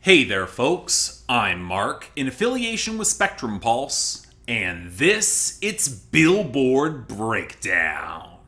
Hey there, folks. I'm Mark, in affiliation with Spectrum Pulse, and it's Billboard Breakdown.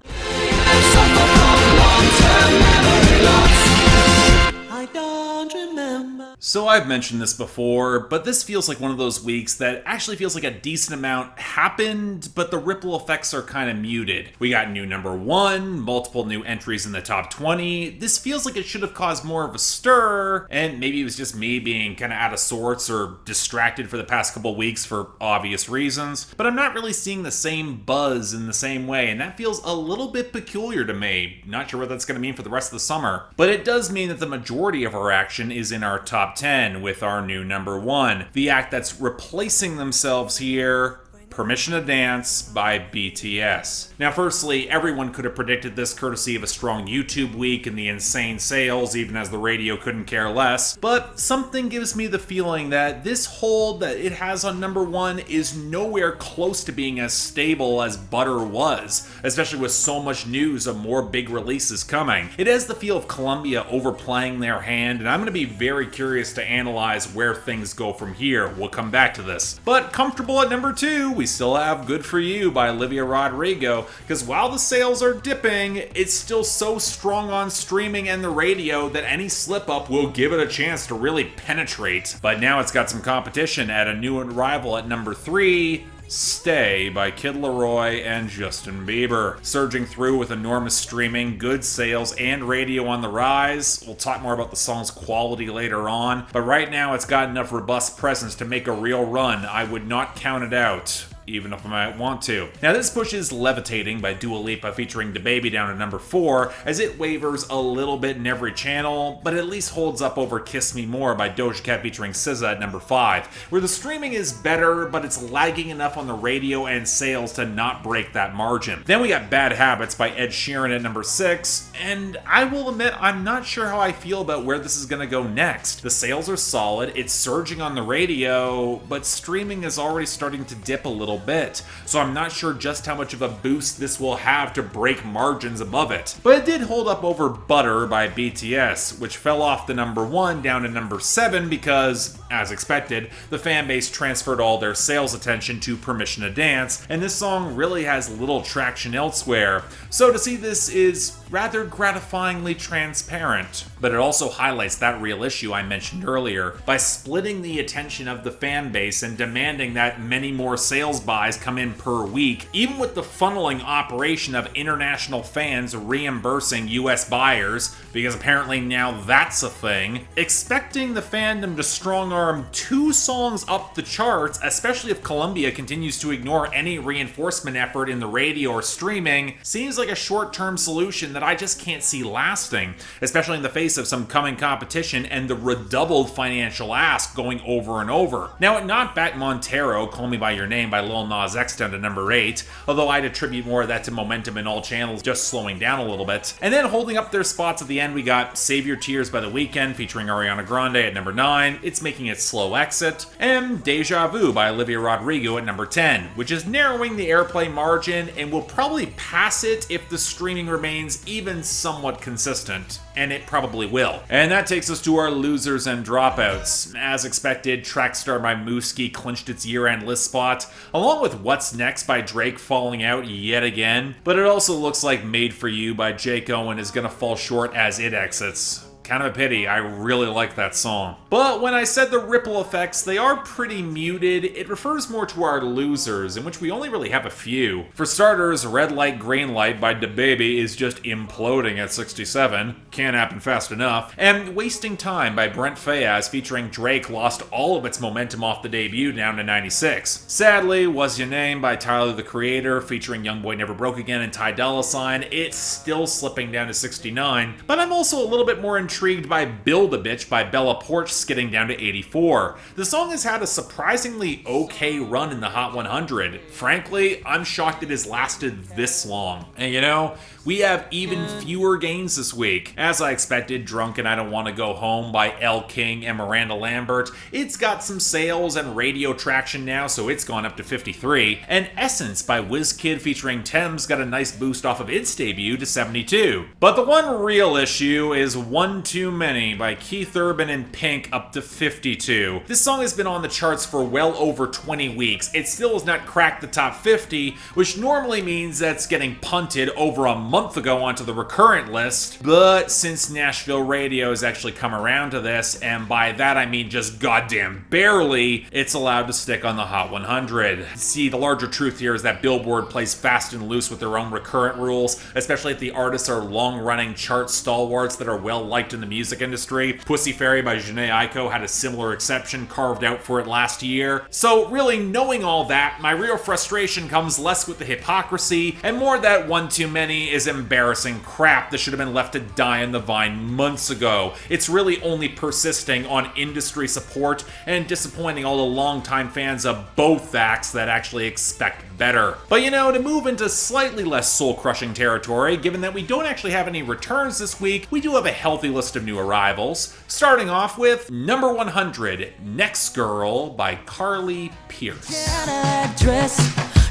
I don't remember. So I've mentioned this before, but this feels like one of those weeks that actually feels like a decent amount happened, but the ripple effects are kind of muted. We got new number one, multiple new entries in the top 20. This feels like it should have caused more of a stir, and maybe it was just me being kind of out of sorts or distracted for the past couple weeks for obvious reasons, but I'm not really seeing the same buzz in the same way, and that feels a little bit peculiar to me. Not sure what that's going to mean for the rest of the summer, but it does mean that the majority of our action is in our top 10 with our new number one. The act that's replacing themselves here, Permission to Dance by BTS. Now, firstly, everyone could have predicted this courtesy of a strong YouTube week and the insane sales, even as the radio couldn't care less, but something gives me the feeling that this hold that it has on number one is nowhere close to being as stable as Butter was, especially with so much news of more big releases coming. It has the feel of Columbia overplaying their hand, and I'm going to be very curious to analyze where things go from here. We'll come back to this. But comfortable at number two, we still have Good For You by Olivia Rodrigo, because while the sales are dipping, it's still so strong on streaming and the radio that any slip up will give it a chance to really penetrate. But now it's got some competition at a new arrival at number three, Stay by Kid Laroi and Justin Bieber. Surging through with enormous streaming, good sales, and radio on the rise. We'll talk more about the song's quality later on, but right now it's got enough robust presence to make a real run. I would not count it out, even if I might want to. Now this pushes Levitating by Dua Lipa featuring DaBaby down to number 4, as it wavers a little bit in every channel, but at least holds up over Kiss Me More by Doja Cat featuring SZA at number 5, where the streaming is better, but it's lagging enough on the radio and sales to not break that margin. Then we got Bad Habits by Ed Sheeran at number 6, and I will admit I'm not sure how I feel about where this is going to go next. The sales are solid, it's surging on the radio, but streaming is already starting to dip a little bit, so I'm not sure just how much of a boost this will have to break margins above it. But it did hold up over Butter by BTS, which fell off the number 1 down to number 7 because, as expected, the fanbase transferred all their sales attention to Permission to Dance, and this song really has little traction elsewhere. So to see this is rather gratifyingly transparent, but it also highlights that real issue I mentioned earlier by splitting the attention of the fan base and demanding that many more sales buys come in per week, even with the funneling operation of international fans reimbursing US buyers, because apparently now that's a thing. Expecting the fandom to strong-arm 2 songs up the charts, especially if Columbia continues to ignore any reinforcement effort in the radio or streaming, seems like a short-term solution that I just can't see lasting, especially in the face of some coming competition and the redoubled financial ask going over and over. Now, it knocked back Montero, Call Me By Your Name by Lil Nas X down to number 8, although I'd attribute more of that to momentum in all channels just slowing down a little bit. And then holding up their spots at the end, we got Save Your Tears by The Weeknd featuring Ariana Grande at number 9, it's making its slow exit, and Deja Vu by Olivia Rodrigo at number 10, which is narrowing the airplay margin and will probably pass it if the streaming remains even somewhat consistent, and it probably will. And that takes us to our losers and dropouts. As expected, Trackstar by Mooski clinched its year-end list spot, along with What's Next by Drake falling out yet again, but it also looks like Made For You by Jake Owen is gonna fall short as it exits. Kind of a pity, I really like that song. But when I said the ripple effects, they are pretty muted. It refers more to our losers, in which we only really have a few. For starters, Red Light Green Light by DaBaby is just imploding at 67. Can't happen fast enough. And Wasting Time by Brent Faiyaz featuring Drake lost all of its momentum off the debut down to 96. Sadly, Was Your Name by Tyler the Creator featuring Youngboy Never Broke Again and Ty Dolla $ign, it's still slipping down to 69. But I'm also a little bit more intrigued by Build a Bitch by Bella Porch skidding down to 84. The song has had a surprisingly okay run in the Hot 100. Frankly, I'm shocked it has lasted this long. And you know, we have even fewer gains this week. As I expected, Drunk and I Don't Want to Go Home by Elle King and Miranda Lambert. It's got some sales and radio traction now, so it's gone up to 53. And Essence by WizKid featuring Thames got a nice boost off of its debut to 72. But the one real issue is One One Too Many by Keith Urban and Pink up to 52. This song has been on the charts for well over 20 weeks. It still has not cracked the top 50, which normally means that's getting punted over a month ago onto the recurrent list. But since Nashville radio has actually come around to this, and by that I mean just goddamn barely, it's allowed to stick on the Hot 100. See, the larger truth here is that Billboard plays fast and loose with their own recurrent rules, especially if the artists are long-running chart stalwarts that are well-liked in the music industry. Pussy Fairy by Jhené Aiko had a similar exception carved out for it last year. So really, knowing all that, my real frustration comes less with the hypocrisy and more that One Too Many is embarrassing crap that should have been left to die on the vine months ago. It's really only persisting on industry support and disappointing all the longtime fans of both acts that actually expect better. But you know, to move into slightly less soul-crushing territory, given that we don't actually have any returns this week, we do have a healthy list of new arrivals. Starting off with number 100, Next Girl by Carly Pearce.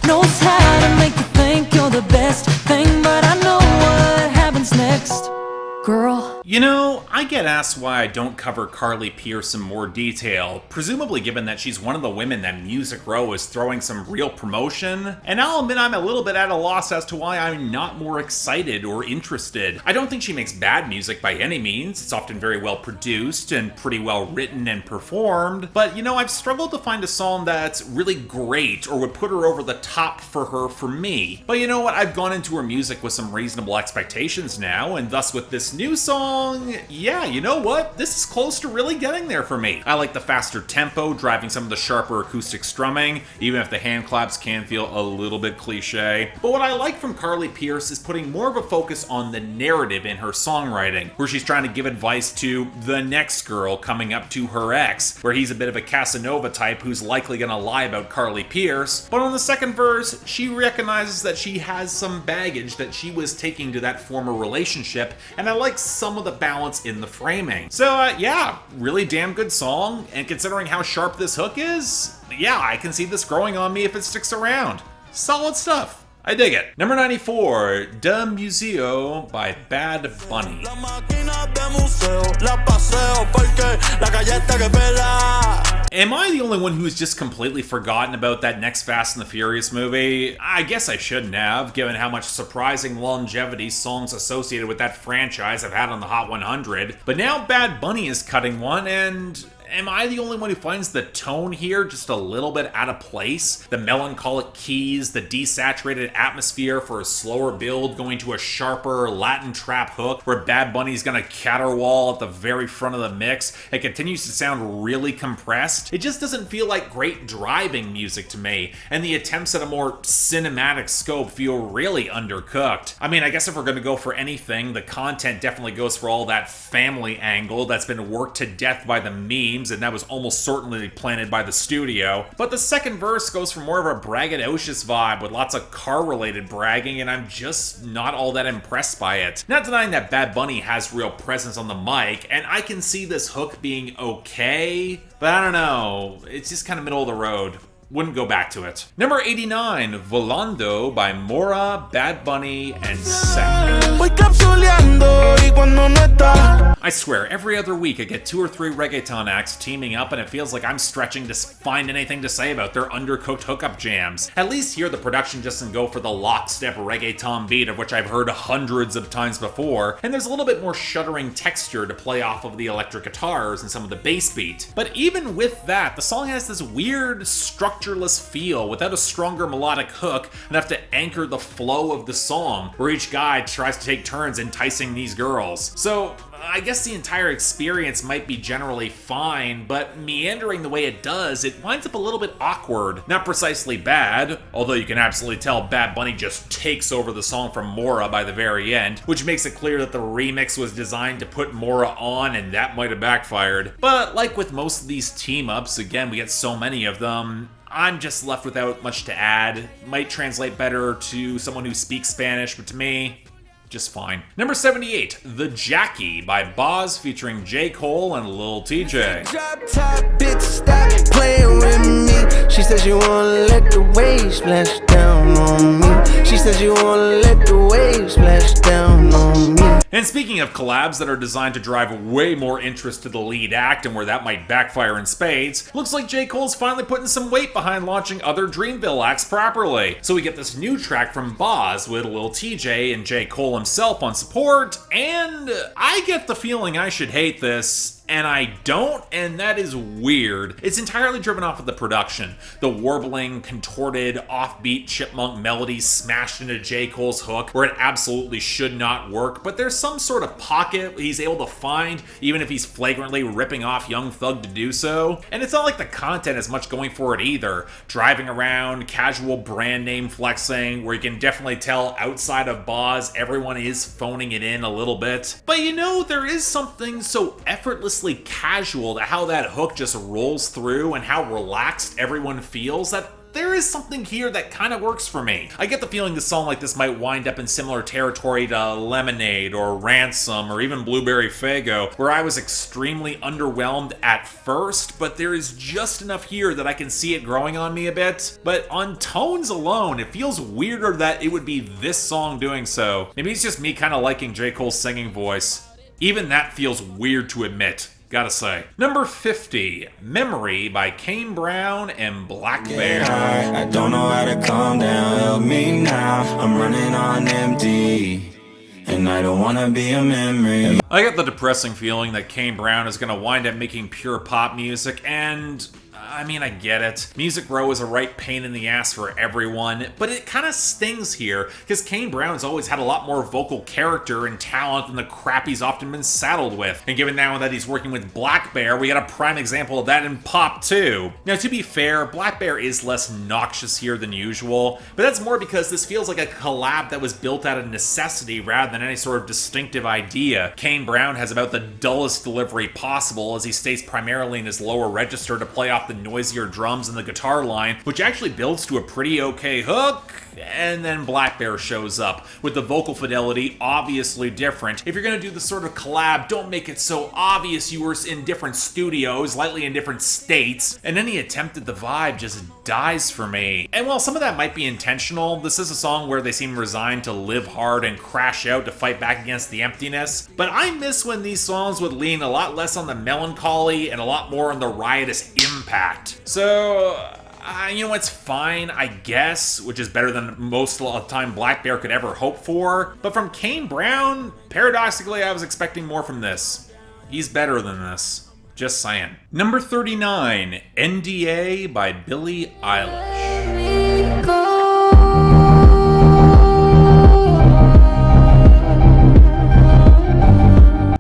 Knows how to make you think you're the best thing, but I know what happens next. Girl. You know, I get asked why I don't cover Carly Pearce in more detail, presumably given that she's one of the women that Music Row is throwing some real promotion, and I'll admit I'm a little bit at a loss as to why I'm not more excited or interested. I don't think she makes bad music by any means. It's often very well produced and pretty well written and performed, but you know, I've struggled to find a song that's really great or would put her over the top for me. But you know what, I've gone into her music with some reasonable expectations now, and thus with this new song, yeah, you know what? This is close to really getting there for me. I like the faster tempo, driving some of the sharper acoustic strumming, even if the hand claps can feel a little bit cliche. But what I like from Carly Pearce is putting more of a focus on the narrative in her songwriting, where she's trying to give advice to the next girl coming up to her ex, where he's a bit of a Casanova type who's likely gonna lie about Carly Pearce. But on the second verse, she recognizes that she has some baggage that she was taking to that former relationship, and I like some of the balance in the framing. So yeah, really damn good song, and considering how sharp this hook is, yeah, I can see this growing on me if it sticks around. Solid stuff. I dig it. Number 94, De Museo by Bad Bunny. Am I the only one who's just completely forgotten about that next Fast and the Furious movie? I guess I shouldn't have, given how much surprising longevity songs associated with that franchise have had on the Hot 100. But now Bad Bunny is cutting one, and am I the only one who finds the tone here just a little bit out of place? The melancholic keys, the desaturated atmosphere for a slower build going to a sharper Latin trap hook where Bad Bunny's gonna caterwaul at the very front of the mix. It continues to sound really compressed. It just doesn't feel like great driving music to me, and the attempts at a more cinematic scope feel really undercooked. I mean, I guess if we're gonna go for anything, the content definitely goes for all that family angle that's been worked to death by the memes, and that was almost certainly planted by the studio. But the second verse goes for more of a braggadocious vibe with lots of car-related bragging, and I'm just not all that impressed by it. Not denying that Bad Bunny has real presence on the mic, and I can see this hook being okay, but I don't know, it's just kind of middle of the road. Wouldn't go back to it. Number 89, Volando by Mora, Bad Bunny, and Sech. I swear, every other week I get 2 or 3 reggaeton acts teaming up, and it feels like I'm stretching to find anything to say about their undercooked hookup jams. At least here the production just doesn't go for the lockstep reggaeton beat, of which I've heard hundreds of times before, and there's a little bit more shuddering texture to play off of the electric guitars and some of the bass beat. But even with that, the song has this weird, structureless feel without a stronger melodic hook enough to anchor the flow of the song, where each guy tries to take turns enticing these girls. So I guess the entire experience might be generally fine, but meandering the way it does, it winds up a little bit awkward. Not precisely bad, although you can absolutely tell Bad Bunny just takes over the song from Mora by the very end, which makes it clear that the remix was designed to put Mora on, and that might have backfired. But like with most of these team-ups, again, we get so many of them, I'm just left without much to add. Might translate better to someone who speaks Spanish, but to me, just fine. Number 78, The Jackie by Boz featuring J. Cole and Lil Tjay. Drop top bitch, stop playing with me. She says you wanna let the waves splash down on me. She says you wanna let the waves splash down on me. And speaking of collabs that are designed to drive way more interest to the lead act and where that might backfire in spades, looks like J. Cole's finally putting some weight behind launching other Dreamville acts properly. So we get this new track from Boz with Lil Tjay and J. Cole himself on support, and I get the feeling I should hate this, and I don't, and that is weird. It's entirely driven off of the production. The warbling, contorted, offbeat chipmunk melodies smashed into J. Cole's hook where it absolutely should not work, but there's some sort of pocket he's able to find, even if he's flagrantly ripping off Young Thug to do so. And it's not like the content has much going for it either. Driving around, casual brand name flexing, where you can definitely tell outside of Boz, everyone is phoning it in a little bit. But you know, there is something so effortlessly casual to how that hook just rolls through and how relaxed everyone feels that there is something here that kind of works for me. I get the feeling the song like this might wind up in similar territory to Lemonade or Ransom or even Blueberry Faygo, where I was extremely underwhelmed at first, but there is just enough here that I can see it growing on me a bit. But on tones alone, it feels weirder that it would be this song doing so. Maybe it's just me kind of liking J. Cole's singing voice. Even that feels weird to admit, gotta say. Number 50, Memory by Kane Brown and blackbear. I don't know how to calm down, help me now. I'm running on empty, and I don't wanna be a memory. I get the depressing feeling that Kane Brown is gonna wind up making pure pop music, and I mean, I get it. Music Row is a right pain in the ass for everyone, but it kind of stings here, because Kane Brown's always had a lot more vocal character and talent than the crap he's often been saddled with. And given now that he's working with blackbear, we got a prime example of that in pop too. Now, to be fair, blackbear is less noxious here than usual, but that's more because this feels like a collab that was built out of necessity rather than any sort of distinctive idea. Kane Brown has about the dullest delivery possible, as he stays primarily in his lower register to play off the noisier drums and the guitar line, which actually builds to a pretty okay hook, and then blackbear shows up, with the vocal fidelity obviously different. If you're gonna do this sort of collab, don't make it so obvious you were in different studios, likely in different states, and any attempt at the vibe just dies for me. And while some of that might be intentional, this is a song where they seem resigned to live hard and crash out to fight back against the emptiness, but I miss when these songs would lean a lot less on the melancholy and a lot more on the riotous impact. So, you know, it's fine, I guess, which is better than most of the time blackbear could ever hope for. But from Kane Brown, paradoxically, I was expecting more from this. He's better than this. Just saying. Number 39, NDA by Billie Eilish.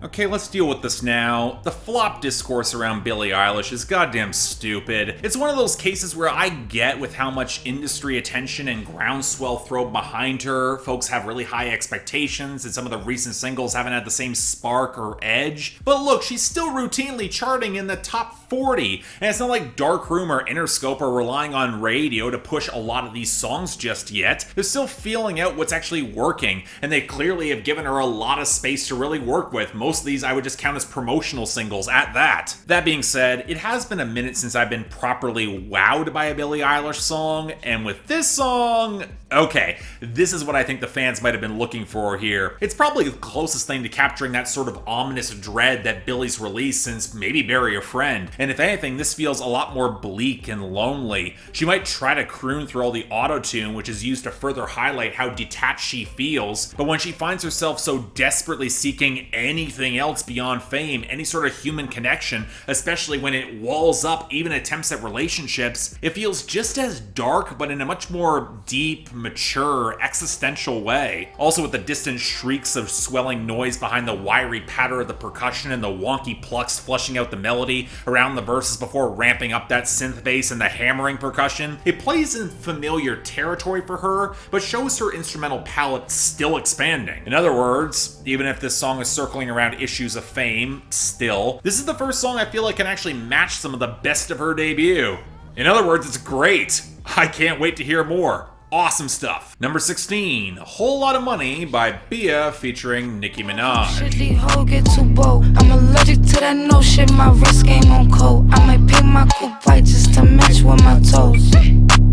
Okay, let's deal with this now. The flop discourse around Billie Eilish is goddamn stupid. It's one of those cases where I get with how much industry attention and groundswell thrown behind her, folks have really high expectations, and some of the recent singles haven't had the same spark or edge. But look, she's still routinely charting in the top 40, and it's not like Darkroom or Interscope are relying on radio to push a lot of these songs just yet. They're still feeling out what's actually working, and they clearly have given her a lot of space to really work with. Most of these I would just count as promotional singles at that. That being said, it has been a minute since I've been properly wowed by a Billie Eilish song, and with this song, okay, this is what I think the fans might have been looking for here. It's probably the closest thing to capturing that sort of ominous dread that Billie's released since maybe Bury a Friend. And if anything, this feels a lot more bleak and lonely. She might try to croon through all the auto-tune, which is used to further highlight how detached she feels, but when she finds herself so desperately seeking anything else beyond fame, any sort of human connection, especially when it walls up even attempts at relationships, it feels just as dark, but in a much more deep, mature, existential way. Also with the distant shrieks of swelling noise behind the wiry patter of the percussion and the wonky plucks flushing out the melody around the verses before ramping up that synth bass and the hammering percussion. It plays in familiar territory for her, but shows her instrumental palette still expanding. In other words, even if this song is circling around issues of fame, still, this is the first song I feel like can actually match some of the best of her debut. In other words, it's great. I can't wait to hear more. Awesome stuff. Number 16, A Whole Lot of Money by BIA featuring Nicki Minaj. Shitty hoe get too bold. I'm allergic to that no shit, my wrist game on cold. I might paint my coupe white just to match with my toes.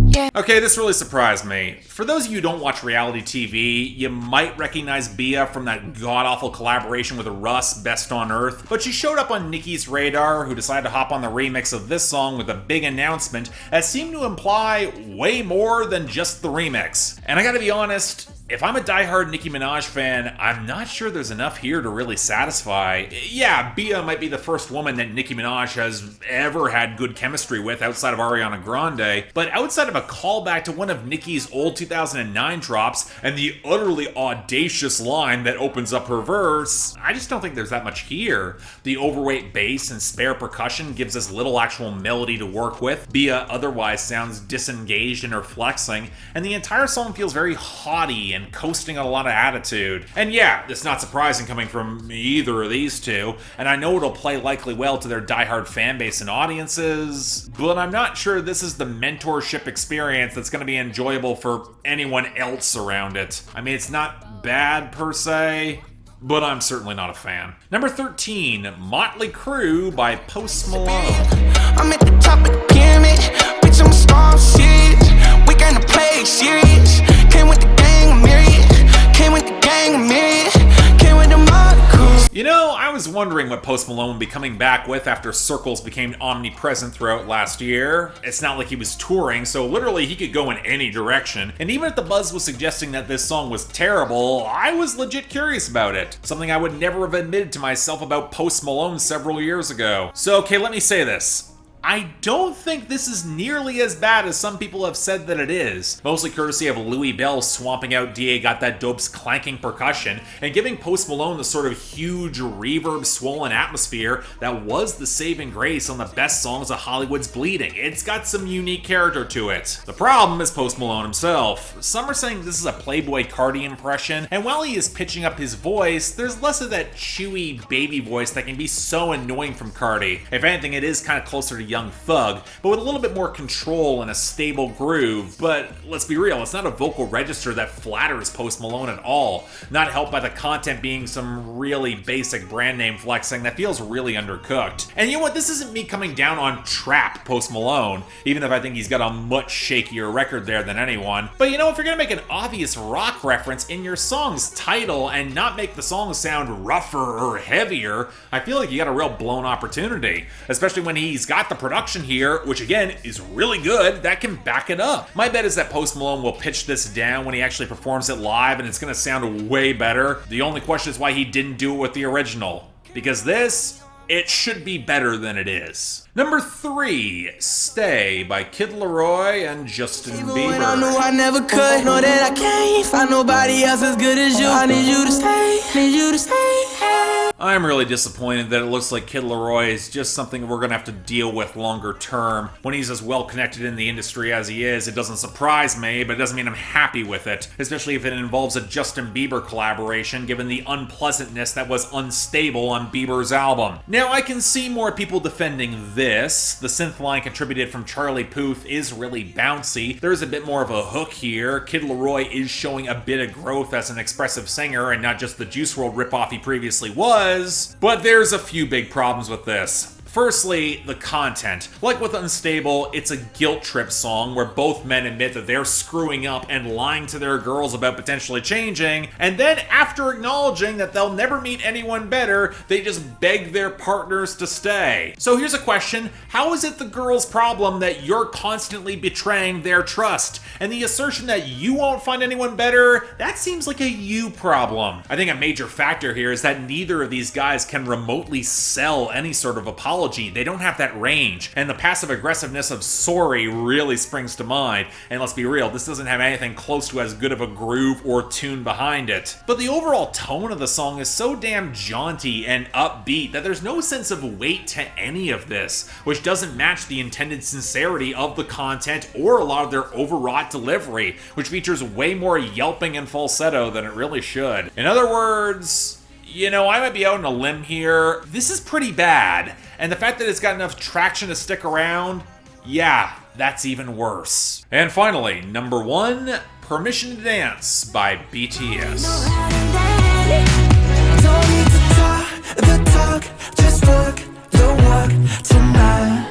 Yeah. Okay, this really surprised me. For those of you who don't watch reality TV, you might recognize BIA from that god-awful collaboration with Russ, Best on Earth, but she showed up on Nicki's radar, who decided to hop on the remix of this song with a big announcement that seemed to imply way more than just the remix. And I gotta be honest, if I'm a diehard Nicki Minaj fan, I'm not sure there's enough here to really satisfy. Yeah, BIA might be the first woman that Nicki Minaj has ever had good chemistry with outside of Ariana Grande, but outside of a callback to one of Nicki's old 2009 drops and the utterly audacious line that opens up her verse, I just don't think there's that much here. The overweight bass and spare percussion gives us little actual melody to work with. BIA otherwise sounds disengaged in her flexing, and the entire song feels very haughty and coasting on a lot of attitude. And yeah, it's not surprising coming from either of these two, and I know it'll play likely well to their diehard fan base and audiences, but I'm not sure this is the mentorship experience that's going to be enjoyable for anyone else around it. I mean, it's not bad per se, but I'm certainly not a fan. Number 13, Motley Crue by Post Malone. I'm at the top of the pyramid, bitch, I'm a star, serious. We gonna play serious. Came with the gang of myriad, came with the gang of myriad, came with the Motley Crue. You know, I was wondering what Post Malone would be coming back with after Circles became omnipresent throughout last year. It's not like he was touring, so literally he could go in any direction. And even if the buzz was suggesting that this song was terrible, I was legit curious about it. Something I would never have admitted to myself about Post Malone several years ago. So, okay, let me say this. I don't think this is nearly as bad as some people have said that it is, mostly courtesy of Louis Bell swamping out DA Got That Dope's clanking percussion and giving Post Malone the sort of huge reverb-swollen atmosphere that was the saving grace on the best songs of Hollywood's Bleeding. It's got some unique character to it. The problem is Post Malone himself. Some are saying this is a Playboy Cardi impression, and while he is pitching up his voice, there's less of that chewy baby voice that can be so annoying from Cardi. If anything, it is kind of closer to Young Thug, but with a little bit more control and a stable groove. But let's be real, it's not a vocal register that flatters Post Malone at all, not helped by the content being some really basic brand name flexing that feels really undercooked. And you know what, this isn't me coming down on trap Post Malone, even if I think he's got a much shakier record there than anyone. But you know, if you're gonna make an obvious rock reference in your song's title and not make the song sound rougher or heavier, I feel like you got a real blown opportunity, especially when he's got the production here, which again is really good, that can back it up. My bet is that Post Malone will pitch this down when he actually performs it live, and it's gonna sound way better. The only question is why he didn't do it with the original, because this, it should be better than it is. Number 3, Stay by Kid Laroi and Justin Bieber. When I knew I never could, know that I can't find nobody else as good as you. I need you to stay, need you to stay. I'm really disappointed that it looks like Kid Laroi is just something we're gonna have to deal with longer term. When he's as well connected in the industry as he is, it doesn't surprise me, but it doesn't mean I'm happy with it, especially if it involves a Justin Bieber collaboration, given the unpleasantness that was Unstable on Bieber's album. Now, I can see more people defending this. The synth line contributed from Charlie Puth is really bouncy. There's a bit more of a hook here. Kid Laroi is showing a bit of growth as an expressive singer and not just the Juice WRLD ripoff he previously was, but there's a few big problems with this. Firstly, the content. Like with Unstable, it's a guilt trip song where both men admit that they're screwing up and lying to their girls about potentially changing, and then after acknowledging that they'll never meet anyone better, they just beg their partners to stay. So here's a question: how is it the girl's problem that you're constantly betraying their trust? And the assertion that you won't find anyone better, that seems like a you problem. I think a major factor here is that neither of these guys can remotely sell any sort of apology. They don't have that range, and the passive aggressiveness of Sorry really springs to mind. And let's be real, this doesn't have anything close to as good of a groove or tune behind it. But the overall tone of the song is so damn jaunty and upbeat that there's no sense of weight to any of this, which doesn't match the intended sincerity of the content or a lot of their overwrought delivery, which features way more yelping and falsetto than it really should. In other words, you know, I might be out on a limb here. This is pretty bad, and the fact that it's got enough traction to stick around, yeah, that's even worse. And finally, number 1, Permission to Dance by BTS. Don't need to talk the talk, just walk the walk tonight.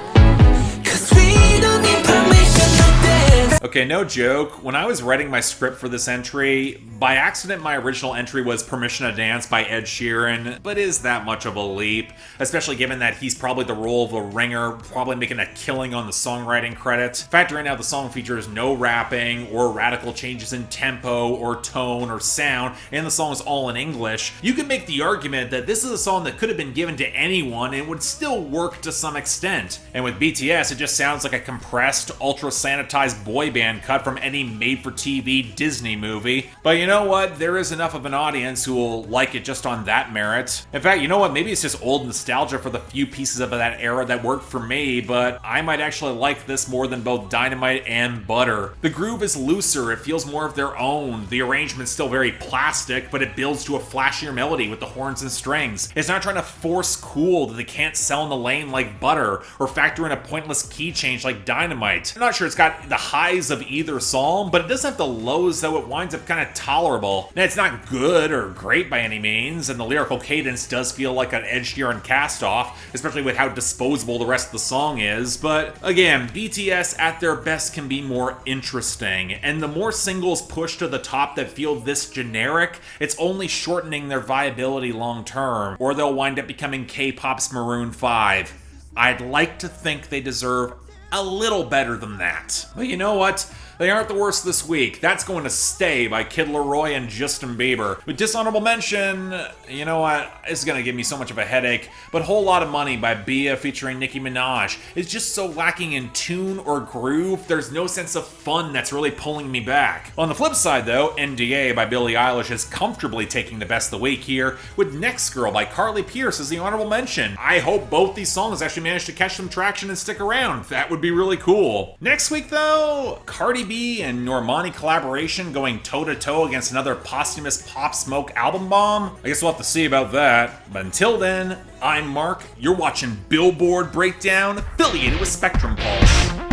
'Cause we don't need permission to dance. Okay, no joke. When I was writing my script for this entry, by accident my original entry was Permission to Dance by Ed Sheeran, but is that much of a leap? Especially given that he's probably the role of a ringer, probably making a killing on the songwriting credits. Factoring out the song features no rapping or radical changes in tempo or tone or sound, and the song is all in English, you can make the argument that this is a song that could have been given to anyone and would still work to some extent. And with BTS, it just sounds like a compressed, ultra-sanitized boy band cut from any made-for-TV Disney movie. But you know what? There is enough of an audience who will like it just on that merit. In fact, you know what? Maybe it's just old nostalgia for the few pieces of that era that worked for me, but I might actually like this more than both Dynamite and Butter. The groove is looser, it feels more of their own. The arrangement's still very plastic, but it builds to a flashier melody with the horns and strings. It's not trying to force cool that they can't sell in the lane like Butter, or factor in a pointless key change like Dynamite. I'm not sure it's got the highs of either song, but it does have the lows, so it winds up kind of tolerable. Now, it's not good or great by any means, and the lyrical cadence does feel like an Ed Sheeran cast-off, especially with how disposable the rest of the song is, but again, BTS at their best can be more interesting, and the more singles push to the top that feel this generic, it's only shortening their viability long-term, or they'll wind up becoming K-pop's Maroon 5. I'd like to think they deserve a little better than that. But you know what? They aren't the worst this week. That's going to Stay by Kid Laroi and Justin Bieber. With dishonorable mention, you know what? It's going to give me so much of a headache, but Whole Lot of Money by BIA featuring Nicki Minaj is just so lacking in tune or groove, there's no sense of fun that's really pulling me back. On the flip side though, NDA by Billie Eilish is comfortably taking the best of the week here, with Next Girl by Carly Pearce as the honorable mention. I hope both these songs actually manage to catch some traction and stick around. That would be really cool. Next week though, Cardi B and Normani collaboration going toe-to-toe against another posthumous Pop Smoke album bomb? I guess we'll have to see about that. But until then, I'm Mark, you're watching Billboard Breakdown, affiliated with Spectrum Pulse.